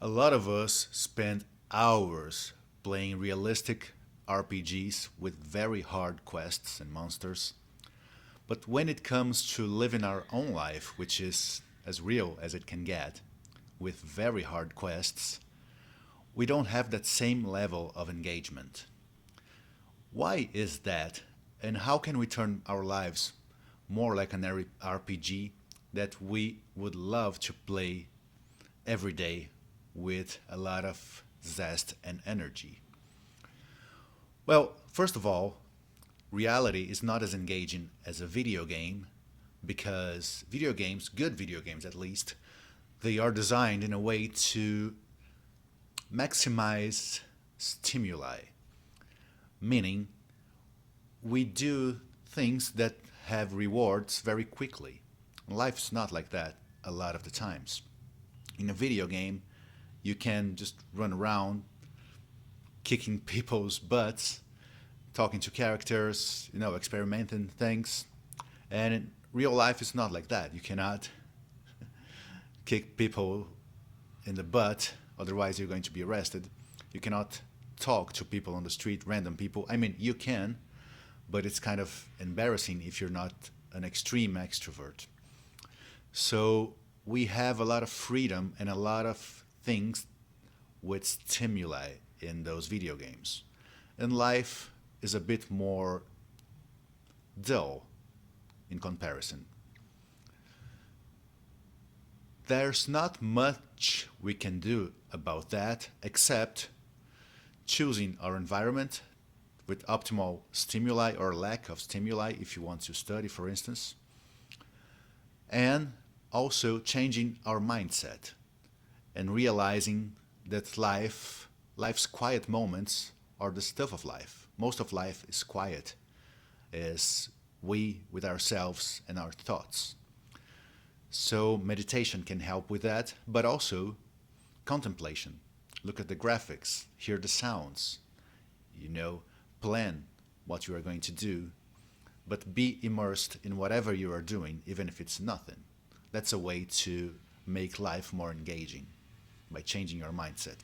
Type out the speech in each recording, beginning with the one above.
A lot of us spend hours playing realistic RPGs with very hard quests and monsters. But when it comes to living our own life, which is as real as it can get, with very hard quests, we don't have that same level of engagement. Why is that? And how can we turn our lives more like an RPG that we would love to play every day with a lot of zest and energy? Well, first of all, reality is not as engaging as a video game because video games, good video games at least, they are designed in a way to maximize stimuli, meaning we do things that have rewards very quickly. Life's not like that a lot of the times. In a video game, you can just run around kicking people's butts, talking to characters, experimenting things. And in real life, it's not like that. You cannot kick people in the butt, otherwise, you're going to be arrested. You cannot talk to people on the street, random people. I mean, you can, but it's kind of embarrassing if you're not an extreme extrovert. So we have a lot of freedom and a lot of things with stimuli in those video games. And life is a bit more dull in comparison. There's not much we can do about that except choosing our environment with optimal stimuli or lack of stimuli if you want to study, for instance, and also changing our mindset and realizing that life's quiet moments are the stuff of life. Most of life is quiet, is we with ourselves and our thoughts. So meditation can help with that, but also contemplation. Look at the graphics, hear the sounds, plan what you are going to do, but be immersed in whatever you are doing, even if it's nothing. That's a way to make life more engaging by changing your mindset.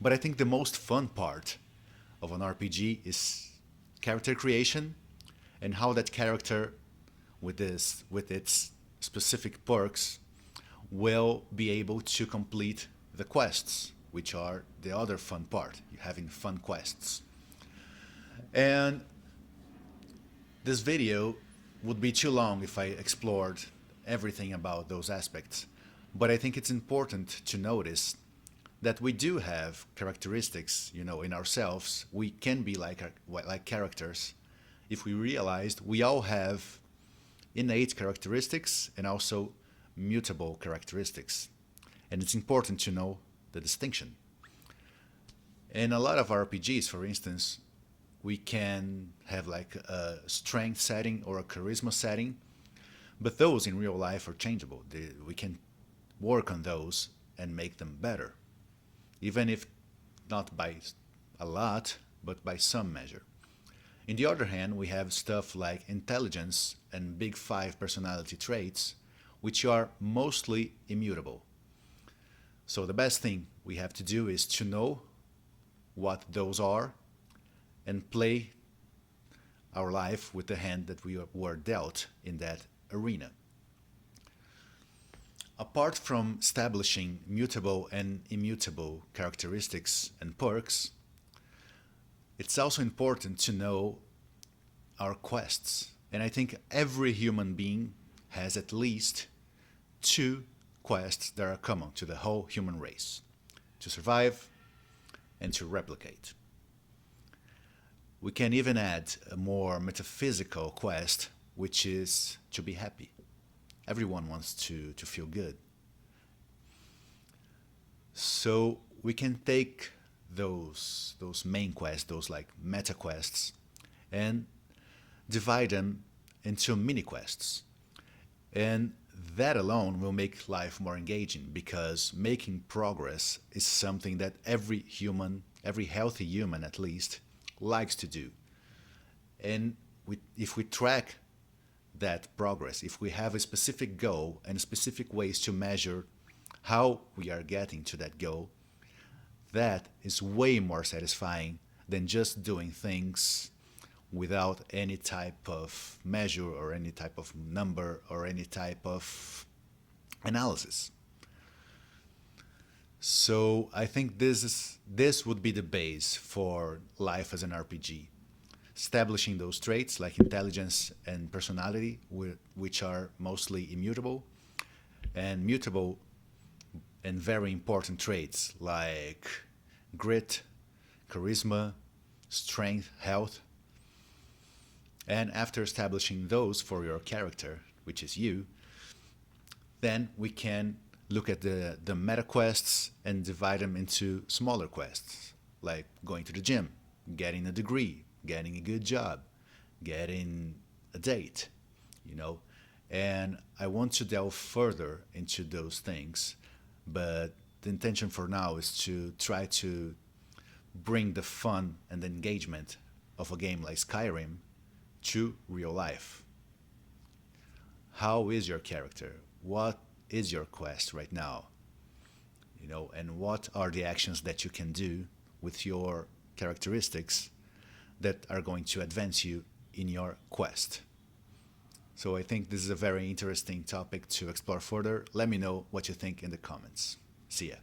But I think the most fun part of an RPG is character creation and how that character with its specific perks will be able to complete the quests, which are the other fun part, having fun quests. And this video would be too long if I explored everything about those aspects. But I think it's important to notice that we do have characteristics, in ourselves. We can be like characters if we realized we all have innate characteristics and also mutable characteristics. And it's important to know the distinction. In a lot of RPGs, for instance, we can have like a strength setting or a charisma setting, but those in real life are changeable. We can work on those and make them better, even if not by a lot, but by some measure. In the other hand, we have stuff like intelligence and big five personality traits, which are mostly immutable. So the best thing we have to do is to know what those are and play our life with the hand that we were dealt in that arena. Apart from establishing mutable and immutable characteristics and perks, it's also important to know our quests. And I think every human being has at least two quests that are common to the whole human race: to survive and to replicate. We can even add a more metaphysical quest, which is to be happy. Everyone wants to feel good. So we can take those main quests, those like meta quests, and divide them into mini quests. And that alone will make life more engaging because making progress is something that every human, every healthy human at least, likes to do. And if we track that progress, if we have a specific goal and specific ways to measure how we are getting to that goal, that is way more satisfying than just doing things without any type of measure or any type of number or any type of analysis. So I think this would be the base for life as an RPG. Establishing those traits like intelligence and personality, which are mostly immutable, and mutable and very important traits like grit, charisma, strength, health. And after establishing those for your character, which is you, then we can look at the meta quests and divide them into smaller quests, like going to the gym, getting a degree, getting a good job, getting a date, you know. And I want to delve further into those things, but the intention for now is to try to bring the fun and the engagement of a game like Skyrim to real life. How is your character? What is your quest right now? You know, and what are the actions that you can do with your characteristics that are going to advance you in your quest? So I think this is a very interesting topic to explore further. Let me know what you think in the comments. See ya.